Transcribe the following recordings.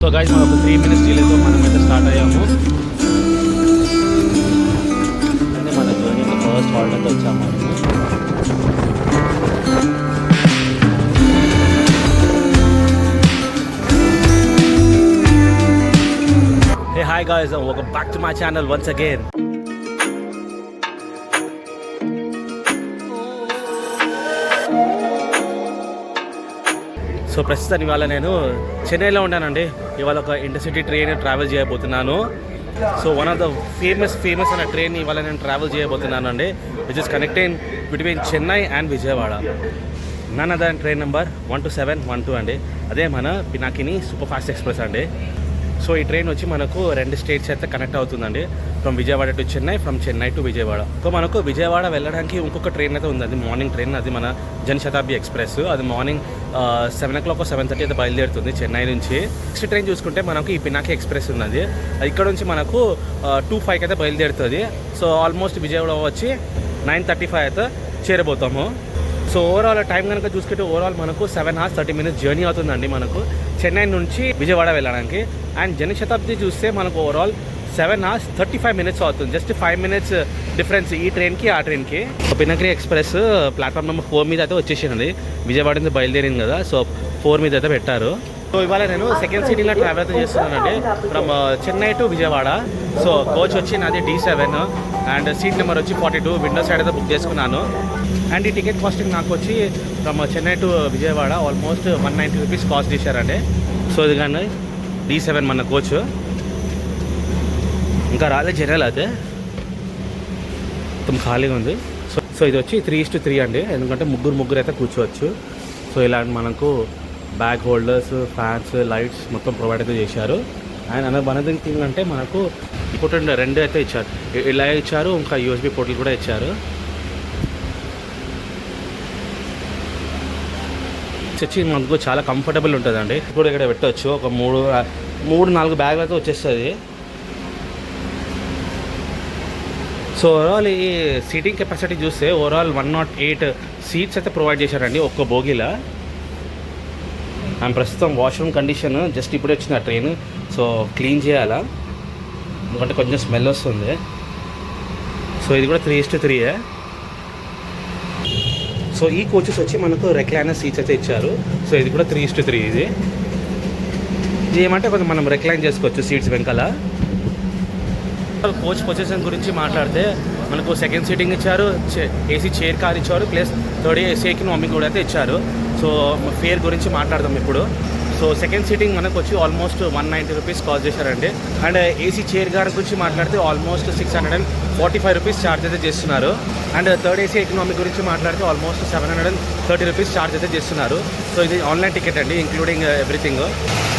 So guys మనం 3 minutes డిలేతో మనం అయితే స్టార్ట్ అయ్యాము. అంటే మన జర్నీలో ఫస్ట్ హాల్ట్ అయితే వచ్చాము మనము. Hey hi guys and welcome back to my channel once again. So ప్రస్తుతం ఇవాళ నేను చెన్నైలో ఉన్నానండి. ఇవాళ ఒక ఇంటర్సిటీ ట్రైన్ ట్రావెల్ చేయబోతున్నాను. So one of the famous అనే ట్రైన్ ఇవాళ నేను ట్రావెల్ చేయబోతున్నాను అండి, which is connecting between Chennai and Vijayawada. None other train number 12712 అండి. అదే మన పినాకిని సూపర్ ఫాస్ట్ ఎక్స్ప్రెస్ అండి. సో ఈ ట్రైన్ వచ్చి మనకు 2 స్టేట్స్ అయితే కనెక్ట్ అవుతుందండి, from Vijayawada to Chennai, from Chennai to Vijayawada. So మనకు విజయవాడ వెళ్ళడానికి ఇంకొక ట్రైన్ అయితే ఉంది, అది మార్నింగ్ ట్రైన్, అది మన జనశతాబ్ది ఎక్స్ప్రెస్. అది మార్నింగ్ 7 o'clock 7:30 అయితే బయలుదేరుతుంది చెన్నై నుంచి. నెక్స్ట్ ట్రైన్ చూసుకుంటే మనకు ఈ పినాకి ఎక్స్ప్రెస్ ఉన్నది, ఇక్కడ నుంచి మనకు 2:05 అయితే బయలుదేరుతుంది. సో ఆల్మోస్ట్ విజయవాడ వచ్చి 9:35 అయితే చేరబోతాము. సో ఓవరాల్ టైం కనుక చూసుకుంటే ఓవరాల్ మనకు 7 hours 30 minutes జర్నీ అవుతుందండి మనకు చెన్నై నుంచి విజయవాడ వెళ్ళడానికి. అండ్ జనశతాబ్ది చూస్తే మనకు ఓవరాల్ 7 hours 35 minutes అవుతుంది, జస్ట్ 5 minutes డిఫరెన్స్ ఈ ట్రైన్కి ఆ ట్రైన్కి. పినకిని ఎక్స్ప్రెస్ ప్లాట్ఫామ్ నెంబర్ 4 మీద అయితే వచ్చేసింది, విజయవాడ నుంచి బయలుదేరింది కదా, సో 4 మీద అయితే పెట్టారు. సో ఇవాళ నేను సెకండ్ సిటీలో ట్రావెల్ అయితే చేస్తున్నానండి, from Chennai to Vijayawada. So coach వచ్చి నాది D7 అండ్ సీట్ నెంబర్ వచ్చి 42, విండో సైడ్ అయితే బుక్ చేసుకున్నాను. అండ్ ఈ టికెట్ కాస్టింగ్ నాకు వచ్చి from Chennai to Vijayawada almost 190 rupees cost చేశారండి. సో ఇది కానీ D7 మన కోచ్ ఇంకా రాలే, జనరల్ అయితే మొత్తం ఖాళీగా ఉంది. సో ఇది వచ్చి 3:3 అండి, ఎందుకంటే ముగ్గురు అయితే కూర్చోవచ్చు. సో ఇలాంటి మనకు బ్యాగ్ హోల్డర్స్, ఫ్యాన్స్, లైట్స్ మొత్తం ప్రొవైడ్ అయితే చేశారు. అండ్ మనది థింగ్ అంటే మనకు ఇప్పుడు 2 అయితే ఇచ్చారు, ఇలా ఇచ్చారు, ఇంకా USB పోర్టల్ కూడా ఇచ్చారు. వచ్చి మనకు చాలా కంఫర్టబుల్ ఉంటుందండి, ఇప్పుడు ఇక్కడ పెట్టవచ్చు. ఒక 3-4 బ్యాగులు అయితే వచ్చేస్తుంది. సో ఓవరాల్ ఈ సీటింగ్ కెపాసిటీ చూస్తే ఓవరాల్ 108 సీట్స్ అయితే ప్రొవైడ్ చేశారండి ఒక్క బోగిలా. అండ్ ప్రస్తుతం వాష్రూమ్ కండిషన్ జస్ట్ ఇప్పుడే వచ్చిన ట్రైన్, సో క్లీన్ చేయాలా, ఎందుకంటే కొంచెం స్మెల్ వస్తుంది. సో ఇది కూడా 3:3. సో ఈ కోచెస్ వచ్చి మనకు రెక్లైనర్ సీట్స్ అయితే ఇచ్చారు. సో ఇది కూడా 3:3. ఇది ఏమంటే కొంచెం మనం రెక్లైన్ చేసుకోవచ్చు సీట్స్ వెనకాల. కోచ్ పొజిషన్ గురించి మాట్లాడితే మనకు సెకండ్ సీటింగ్ ఇచ్చారు, AC చైర్ కార్ ఇచ్చారు, ప్లస్ 3rd AC ఎకనామీ కూడా అయితే ఇచ్చారు. సో ఫేర్ గురించి మాట్లాడదాం ఇప్పుడు. సో సెకండ్ సీటింగ్ మనకు వచ్చి ఆల్మోస్ట్ 190 rupees కాస్ట్ చేశారండి. అండ్ AC చైర్ కార్ గురించి మాట్లాడితే ఆల్మోస్ట్ 645 rupees ఛార్జ్ అయితే చేస్తున్నారు. అండ్ 3rd AC ఎకనామీ గురించి మాట్లాడితే ఆల్మోస్ట్ 730 rupees ఛార్జ్ అయితే చేస్తున్నారు. సో ఇది ఆన్లైన్ టికెట్ అండి, including everything.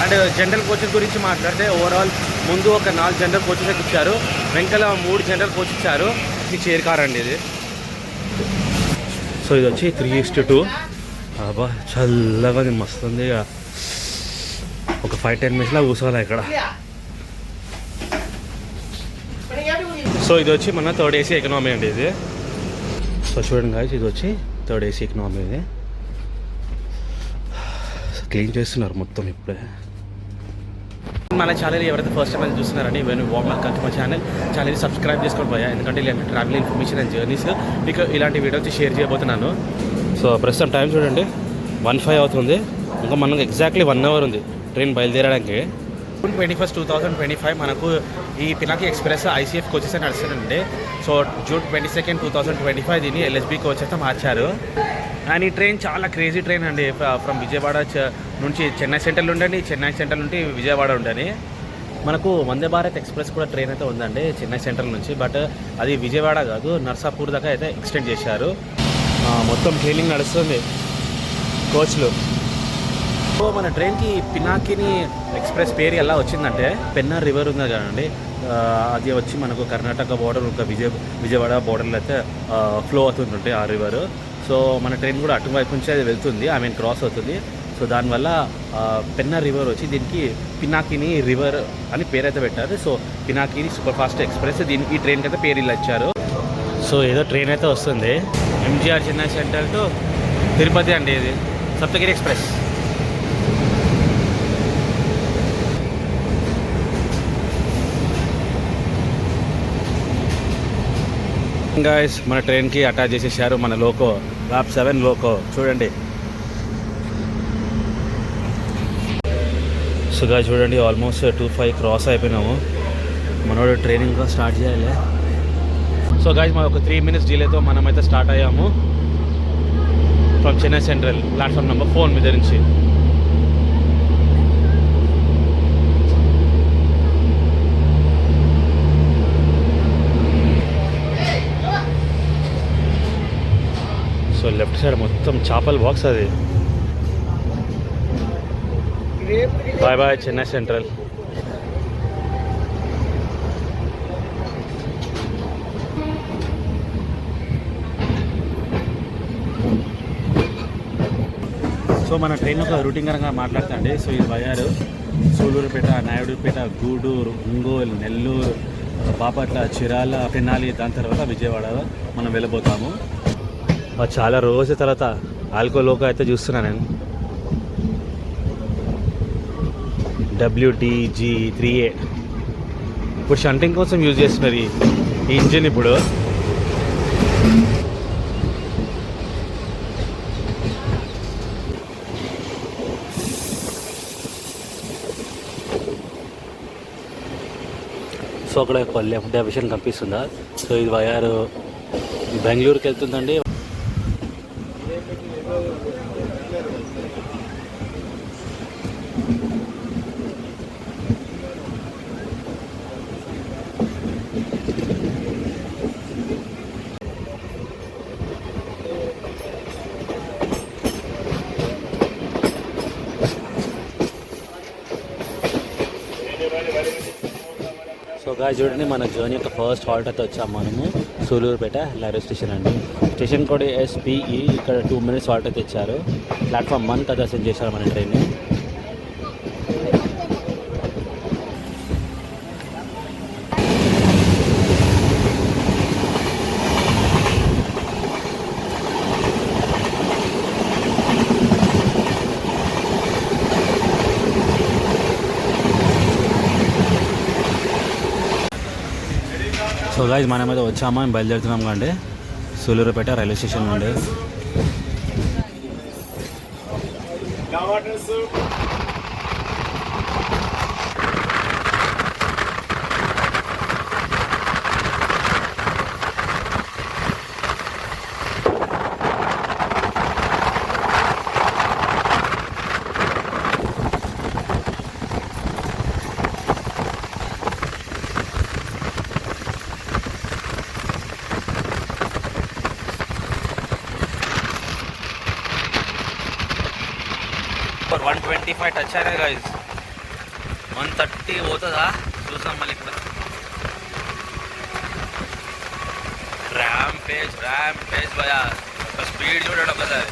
And general coaches గురించి మాట్లాడితే ఓవరాల్ ముందు ఒక 4 జనరల్ కోచెస్ అయితే ఇచ్చారు, వెంకల 3 జనరల్ కోచ్ ఇచ్చారు. ఈ చైర్ కార్ అండి ఇది. సో ఇది వచ్చి 3:2. అబ్బా చల్లగా మస్తుంది, ఒక 5-10 minutes కూర్చోవాలి ఇక్కడ. సో ఇది వచ్చి మన 3rd AC ఎకనామీ అండి ఇది. సో చూడండి గాయ్స్, ఇది వచ్చి 3rd AC ఎకనామీ. ఇది క్లీన్ చేస్తున్నారు మొత్తం ఇప్పుడే. మన ఛానల్ ఎవరైతే ఫస్ట్ టైం చూస్తున్నారండి, ఇవన్నీ warm welcome to my channel subscribe చేసుకోండి పోయా, ఎందుకంటే ఇలాంటి ట్రావెల్ ఇన్ఫర్మేషన్ అండ్ జర్నీస్ మీకు ఇలాంటి వీడియోస్ షేర్ చేయబోతున్నాను. సో ప్రస్తుతం టైం చూడండి 1:05 అవుతుంది, ఇంకా మనకు ఎగ్జాక్ట్లీ 1 hour ఉంది ట్రైన్ బయలుదేరడానికి. June 21st, 2025 మనకు ఈ పినాకి ఎక్స్ప్రెస్ ICF కోచెస్ అని నడుస్తుందండి. సో June 22nd, 2025 దీన్ని LHB కోచ్ అయితే మార్చారు. అండ్ ఈ ట్రైన్ చాలా క్రేజీ ట్రైన్ అండి, ఫ్రమ్ విజయవాడ నుంచి చెన్నై సెంట్రల్ ఉండండి, చెన్నై సెంట్రల్ నుండి విజయవాడ ఉండని. మనకు వందే భారత్ ఎక్స్ప్రెస్ కూడా ట్రైన్ అయితే ఉందండి చెన్నై సెంట్రల్ నుంచి, బట్ అది విజయవాడ కాదు, నర్సాపూర్ దాకా అయితే ఎక్స్టెండ్ చేశారు. మొత్తం క్లీనింగ్ నడుస్తుంది కోచ్లు. సో మన ట్రైన్కి పినాకిని ఎక్స్ప్రెస్ పేరు ఎలా వచ్చిందంటే, పెన్నార్ రివర్ ఉంది కదండి, అది వచ్చి మనకు కర్ణాటక బోర్డర్, ఇంకా విజయవాడ బోర్డర్లో అయితే ఫ్లో అవుతుంటుంటే ఆ రివర్. సో మన ట్రైన్ కూడా అటువైపు నుంచి అది వెళ్తుంది, క్రాస్ అవుతుంది. సో దానివల్ల పెన్నార్ రివర్ వచ్చి దీనికి పినాకిని రివర్ అని పేరు అయితే పెట్టారు. So Pinakini super fast express, దీనికి ఈ ట్రైన్కి అయితే పేరు ఇలా ఇచ్చారు. సో ఏదో ట్రైన్ అయితే వస్తుంది, MGR Chennai central to Tirupati అండి, ఇది సప్తగిరి ఎక్స్ప్రెస్. గాయస్ మన ట్రైన్కి అటాచ్ చేసేసారు మన లోకో ర్యాప్ 7 లోకో చూడండి. సో గాయస్ చూడండి ఆల్మోస్ట్ 2:05 క్రాస్ అయిపోయినాము. మనోడు ట్రైన్ ఇంకా స్టార్ట్ చేయాలి. సో గాయస్ మా ఒక 3 minutes డిలేతో మనమైతే స్టార్ట్ అయ్యాము from Chennai central platform number 4 మీద నుంచి. సో లెఫ్ట్ సైడ్ మొత్తం చేపల బాక్స్ అది. Bye bye Chennai Central. So మన ట్రైన్ ఒక రూటింగ్ కనుక మాట్లాడుతుందండి. సో ఇది వయారు సూలూరుపేట, నాయుడుపేట, గూడూరు, ఒంగోలు, నెల్లూరు, బాపట్ల, చిరాల, తెనాలి, దాని తర్వాత విజయవాడ మనం వెళ్ళబోతాము. చాలా రోజుల తర్వాత ఆల్కో లోకో అయితే చూస్తున్నాను నేను. WTG3A ఇప్పుడు షంటింగ్ కోసం యూజ్ చేస్తున్నారు ఈ ఇంజిన్ ఇప్పుడు. సో అక్కడ లెఫ్ట్ డైవర్షన్ కనిపిస్తుందా? సో ఇది వయారు బెంగళూరుకి వెళ్తుందండి. సో గాయ్స్ చూడండి మన జర్నీ యొక్క ఫస్ట్ హాల్ట్ అయితే వచ్చాము మనము సూలూరుపేట రైల్వే స్టేషన్ అండి. Station code SPE. ఇక్కడ 2 minutes హాల్ట్ అయితే ఇచ్చారు. ప్లాట్ఫామ్ 1 కదా సెండ్ చేశారు మన ట్రైన్ని. సో గాయ్స్ మనమైతే వచ్చామా బయలుదేరుతున్నాం కండి సూలూరుపేట రైల్వే స్టేషన్ నుండి. ఫర్ 125 టచ్ అయినా గాయస్ 130 పోతుందా చూసాం మళ్ళీ. ఇక్కడ ర్యాంపేజ్ భయ స్పీడ్ చూడండి ఒకసారి.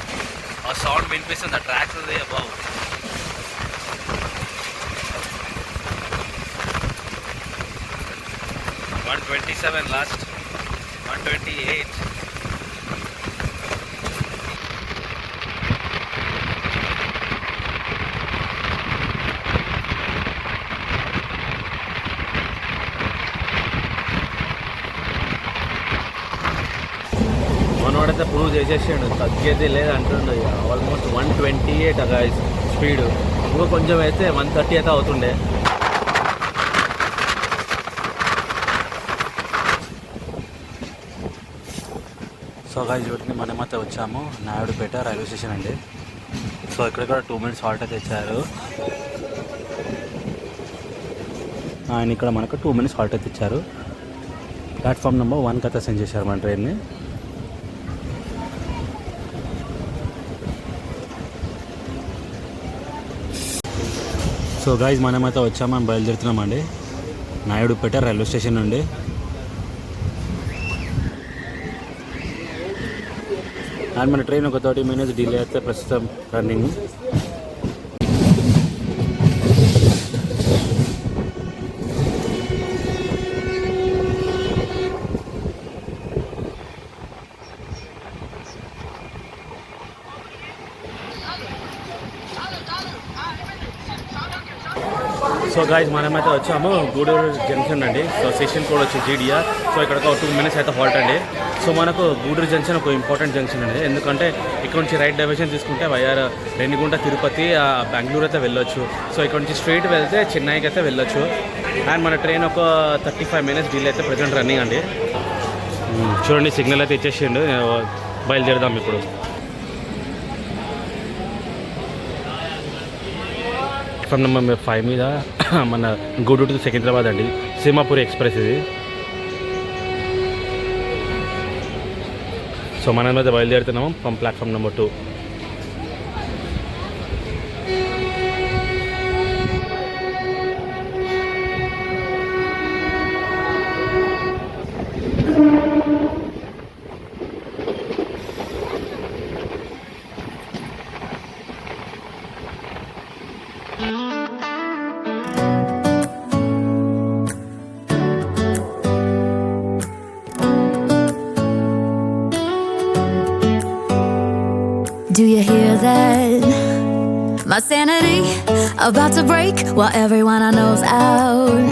ఆ సౌండ్ వినిపిస్తుంది, ఆ ట్రాక్స్ బాబు. $127 లాస్ట్, $128. మనోడైతే ప్రూవ్ చేసేసాడు, తగ్గేది లేదు అంటుండే. Almost 128 guys speed. ఇంకో కొంచెం అయితే 130 అయితే అవుతుండే. సో గాయ్స్ చూడండి మనమైతే వచ్చాము నాయుడుపేట రైల్వే స్టేషన్ అండి. సో ఇక్కడ కూడా 2 minutes హాల్ట్ అయితే ఇచ్చారు. ఆయన ఇక్కడ మనకు 2 minutes హాల్ట్ అయితే ఇచ్చారు. ప్లాట్ఫామ్ నెంబర్ 1 అయితే సెండ్ చేశారు మన ట్రైన్ని. సో గాయ్స్ మనమైతే వచ్చామని బయలుదేరుతున్నామండి నాయుడుపేట రైల్వే స్టేషన్ నుండి. అండ్ మన ట్రైన్ ఒక 30 minutes డిలే అయితే ప్రస్తుతం రన్నింగ్. సో గాయస్ మనమైతే వచ్చాము గూడూరు జంక్షన్ అండి. సో స్టేషన్ కోడ్ వచ్చి జీడిఆర్. సో ఇక్కడ ఒక 2 minutes అయితే హాల్ట్ అండి. సో మనకు గూడూరు జంక్షన్ ఒక ఇంపార్టెంట్ జంక్షన్ అండి, ఎందుకంటే ఇక్కడ నుంచి రైట్ డైవర్షన్ తీసుకుంటే వైఆర్ రెన్నిగుంట తిరుపతి బెంగళూరు అయితే వెళ్ళొచ్చు. సో ఇక్కడ నుంచి స్ట్రైట్ వెళ్తే చెన్నైకి అయితే వెళ్ళొచ్చు. అండ్ మన ట్రైన్ ఒక 35 minutes డిలే అయితే ప్రజెంట్ రన్నింగ్ అండి. చూడండి సిగ్నల్ అయితే ఇచ్చేసిండు, బయలుదేరదాం ఇప్పుడు. ప్లాట్ఫామ్ నెంబర్ 5 మీద మన గూడూరు టు సికింద్రాబాద్ అండి, సీమాపూరి ఎక్స్ప్రెస్ ఇది. సో మనం అయితే బయలుదేరుతున్నాము from platform number 2. Do you hear that? My sanity about to break while everyone I know's out.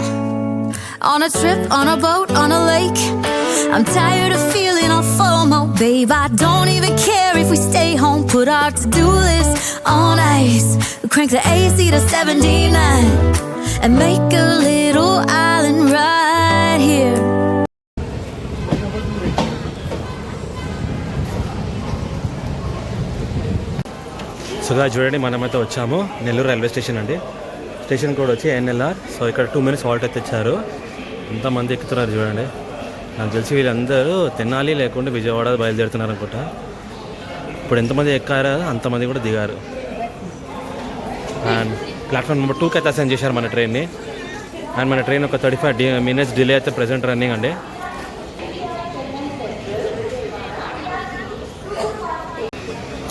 On a trip, on a boat, on a lake. I'm tired of feeling all FOMO, babe. I don't even care if we stay home. Put our to-do list on ice. Crank the AC to 79 and make a little island right here. So చూడండి మనమైతే వచ్చాము Nellore railway station అండి. Station code వచ్చి NLR. So ఇక్కడ 2 minutes halt అయితే ఇచ్చారు. ఎంతమంది ఎక్కుతున్నారు చూడండి. నాకు తెలిసి వీళ్ళందరూ తెనాలి లేకుండా విజయవాడ బయలుదేరుతున్నారు అనుకుంటా. ఇప్పుడు ఎంతమంది ఎక్కారో అంతమంది కూడా దిగారు. అండ్ ప్లాట్ఫామ్ నెంబర్ 2కి అయితే అసైన్ చేశారు మన ట్రైన్ని. అండ్ మన ట్రైన్ ఒక 35 minutes డిలే అయితే ప్రజెంట్ రన్నింగ్ అండి.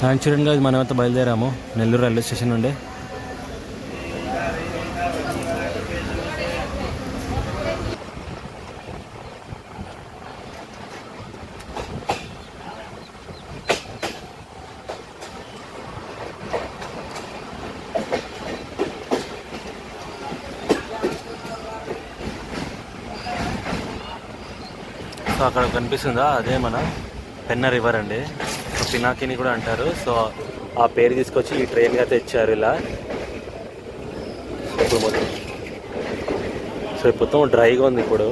అండ్ చూడండి మనమైతే బయలుదేరాము నెల్లూరు రైల్వే స్టేషన్ నుండి. సో అక్కడ కనిపిస్తుందా, అదే మన పెన్న రివర్ అండి. పినాకిని కూడా అంటారు. సో ఆ పేరు తీసుకొచ్చి ఈ ట్రైన్కి అయితే ఇచ్చారు ఇలా. ఇప్పుడు మొత్తం డ్రైగా ఉంది ఇప్పుడు.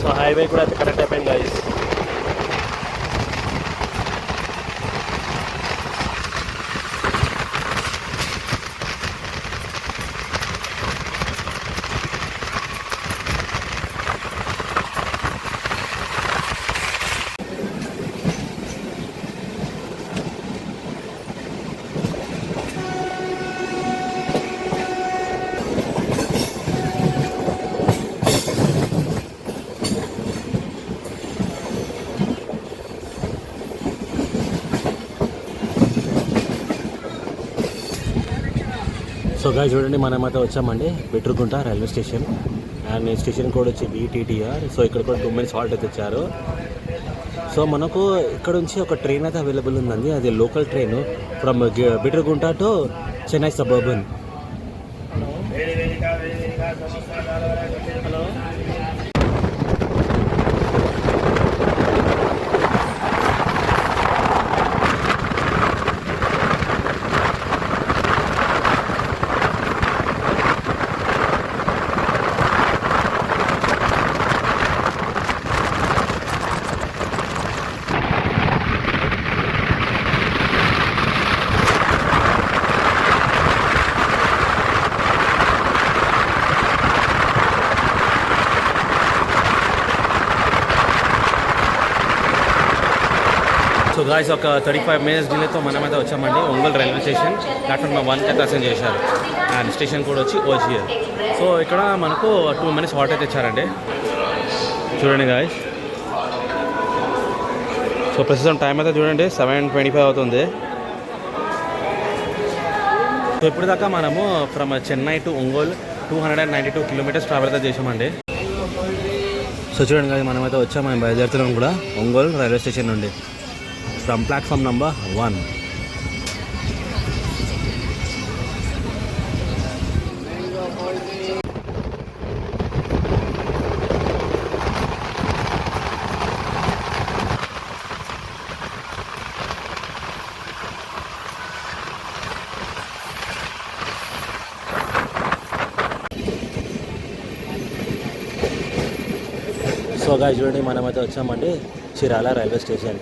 సో హైవే కూడా అయితే కనెక్ట్ అయిపోయింది గైస్. సో గాయస్ చూడండి మనమైతే వచ్చామండి Bitragunta railway station. And station code వచ్చి BTTR. సో ఇక్కడ కూడా 2 minutes హాల్ట్ అయితే ఇచ్చారు. సో మనకు ఇక్కడ నుంచి ఒక ట్రైన్ అయితే అవైలబుల్ ఉందండి, అది local train from Bitragunta to Chennai suburban. Hello so guys ఒక 35 minutes డిలేతో మనమైతే వచ్చామండి ఒంగోలు రైల్వే స్టేషన్. ప్లాట్ఫామ్ 1కి అయితే అసైన్ చేశారు. అండ్ స్టేషన్ కోడ్ వచ్చి OGR. సో ఇక్కడ మనకు 2 minutes హాల్ట్ అయితే ఇచ్చారండి. చూడండి గాయస్. సో ప్రస్తుతం టైం అయితే చూడండి 7:25 అవుతుంది. సో ఇప్పుడు దాకా మనము from Chennai to Ongole 292 kilometres travel అయితే చేసామండి. సో చూడండి కదా మనమైతే వచ్చాం, మనం బయలుదేరుతున్నాం కూడా ఒంగోల్ రైల్వే స్టేషన్ నుండి from platform number 1. So guys చూడండి మనమైతే వచ్చామండి చీరాల రైల్వే స్టేషన్.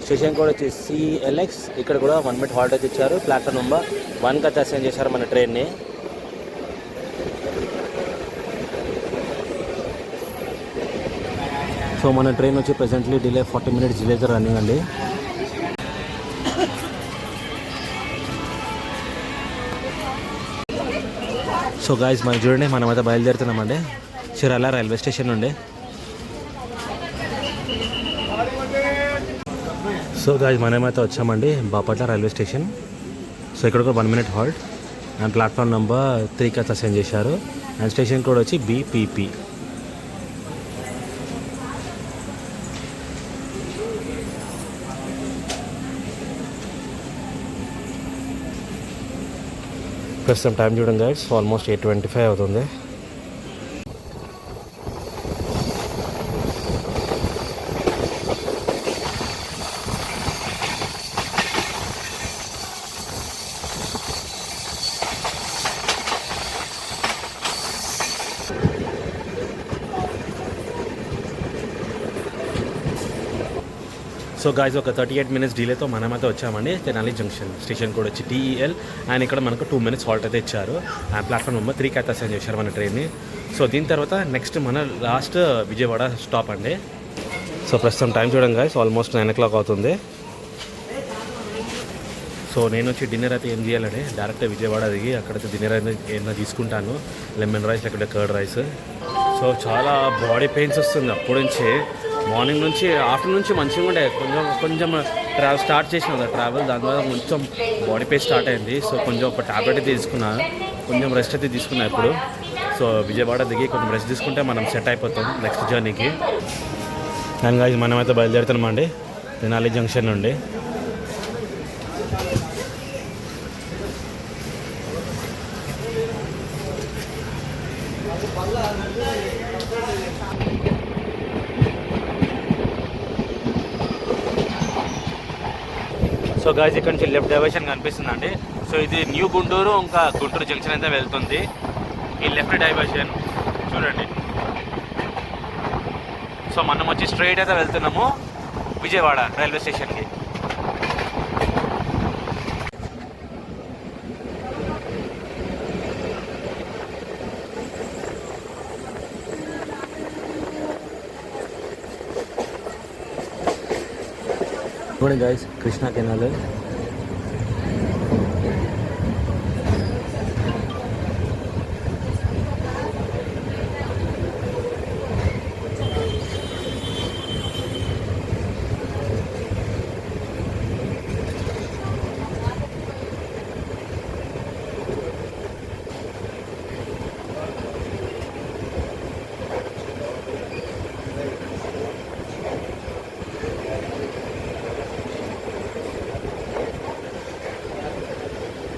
స్టేషన్ కూడా వచ్చి CLX. ఇక్కడ కూడా 1 minute హాల్ట్ అయితే ఇచ్చారు. ప్లాట్ఫామ్ నెంబర్ 1 అయితే అసైన్ చేశారు మన ట్రైన్ని. సో మన ట్రైన్ వచ్చి ప్రెసెంట్లీ డిలే 40 minutes డిలే అయితే రన్నింగ్ అండి. సో గాయ్స్ మనం చూడండి మనమైతే బయలుదేరుతున్నామండి చీరాల రైల్వే స్టేషన్ నుండి. సో గాయ్స్ మనమైతే వచ్చామండి బాపట్ల రైల్వే స్టేషన్. సో ఇక్కడ ఒక 1 minute halt and platform number 3 అయితే అసైన్ చేశారు. అండ్ స్టేషన్ కోడ్ వచ్చి BPP. ప్రస్తుతం టైం చూడండి గైడ్స్, ఆల్మోస్ట్ 8:25 అవుతుంది. సో గాయ్స్ ఒక 38 minutes డిలేతో మనమైతే వచ్చామండి తెనాలి జంక్షన్. స్టేషన్ కోడ్ వచ్చి TEL. అండ్ ఇక్కడ మనకు 2 minutes హాల్ట్ అయితే ఇచ్చారు. అండ్ ప్లాట్ఫామ్ నెంబర్ 3 అయితే అసైన్ చేశారు మన ట్రైన్ని. సో దీని తర్వాత నెక్స్ట్ మన లాస్ట్ విజయవాడ స్టాప్ అండి. సో ప్రస్తుతం టైం చూడండి గాయ్స్, ఆల్మోస్ట్ 9 o'clock అవుతుంది. సో నేను వచ్చి డిన్నర్ అయితే ఏం చేయాలండి, డైరెక్ట్ విజయవాడ దిగి అక్కడైతే డిన్నర్ అయితే ఏమైనా తీసుకుంటాను. లెమన్ రైస్ లేకపోతే కర్డ్ రైస్. సో చాలా బాడీ పెయిన్స్ వస్తుంది అప్పటి నుంచి. మార్నింగ్ నుంచి ఆఫ్టర్నూన్ నుంచి మంచిగా ఉండే, కొంచెం స్టార్ట్ చేసిన ట్రావెల్, దానివల్ల కొంచెం బాడీ పెయిన్ స్టార్ట్ అయింది. సో కొంచెం ఒక టాబ్లెట్ అయితే తీసుకున్నా, కొంచెం రెస్ట్ అయితే తీసుకున్నా ఇప్పుడు. సో విజయవాడ దిగి కొంచెం రెస్ట్ తీసుకుంటే మనం సెట్ అయిపోతాం నెక్స్ట్ జర్నీకి. అండ్ గాయ్స్ మనమైతే బయలుదేరుతున్నామండి తెనాలి జంక్షన్ నుండి. సో గాయ్స్ ఇక్కడ నుంచి లెఫ్ట్ డైవర్షన్ కనిపిస్తుందండి. సో ఇది న్యూ గుంటూరు, ఇంకా గుంటూరు జంక్షన్ అయితే వెళ్తుంది. ఈ లెఫ్ట్ డైవర్షన్ చూడండి. సో మనం వచ్చి స్ట్రైట్ అయితే వెళ్తున్నాము విజయవాడ రైల్వే స్టేషన్కి. చూడండి guys Krishna canal.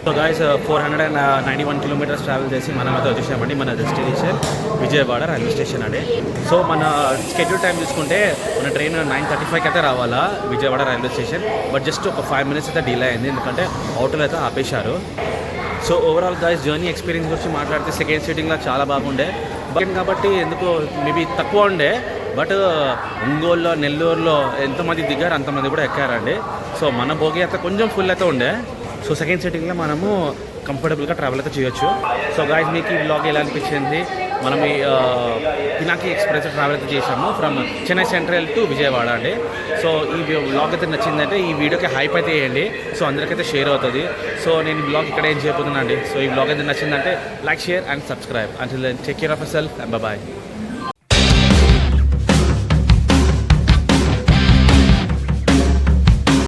So guys 491 kilometers travel చేసి మనం అయితే వచ్చేసామండి మన డెస్టినేషన్ విజయవాడ రైల్వే స్టేషన్ అండి. సో మన స్కెడ్యూల్ టైం చూసుకుంటే మన ట్రైన్ 9:35 అయితే రావాలా Vijayawada railway station. But just ఒక 5 minutes అయితే డిలే అయింది, ఎందుకంటే అవుట్లో అయితే ఆపేశారు. So overall guys journey experience గురించి మాట్లాడితే సెకండ్ సీటింగ్లో చాలా బాగుండే. కాబట్టి ఎందుకు మేబీ తక్కువ ఉండే, బట్ ఒంగోలులో నెల్లూరులో ఎంతమంది దిగారు అంతమంది కూడా ఎక్కారండి. సో మన భోగి అయితే కొంచెం ఫుల్ అయితే ఉండే. సో సెకండ్ సిట్టింగ్లో మనము కంఫర్టబుల్గా ట్రావెల్ అయితే చేయొచ్చు. సో గాయ్స్ మీకు ఈ బ్లాగ్ ఎలా అనిపించింది? మనం ఈ పినాకి ఎక్స్ప్రెస్ ట్రావెల్ అయితే చేసాము from Chennai central to Vijayawada అండి. సో ఈ బ్లాగ్ అయితే నచ్చిందంటే ఈ వీడియోకి హైప్ అయితే వేయండి, సో అందరికైతే షేర్ అవుతుంది. సో నేను ఈ బ్లాగ్ ఇక్కడ ఏం చేయబోతున్నాను అండి. సో ఈ బ్లాగ్ అయితే నచ్చిందంటే like, share and subscribe. Until then take care of your self and bye bye.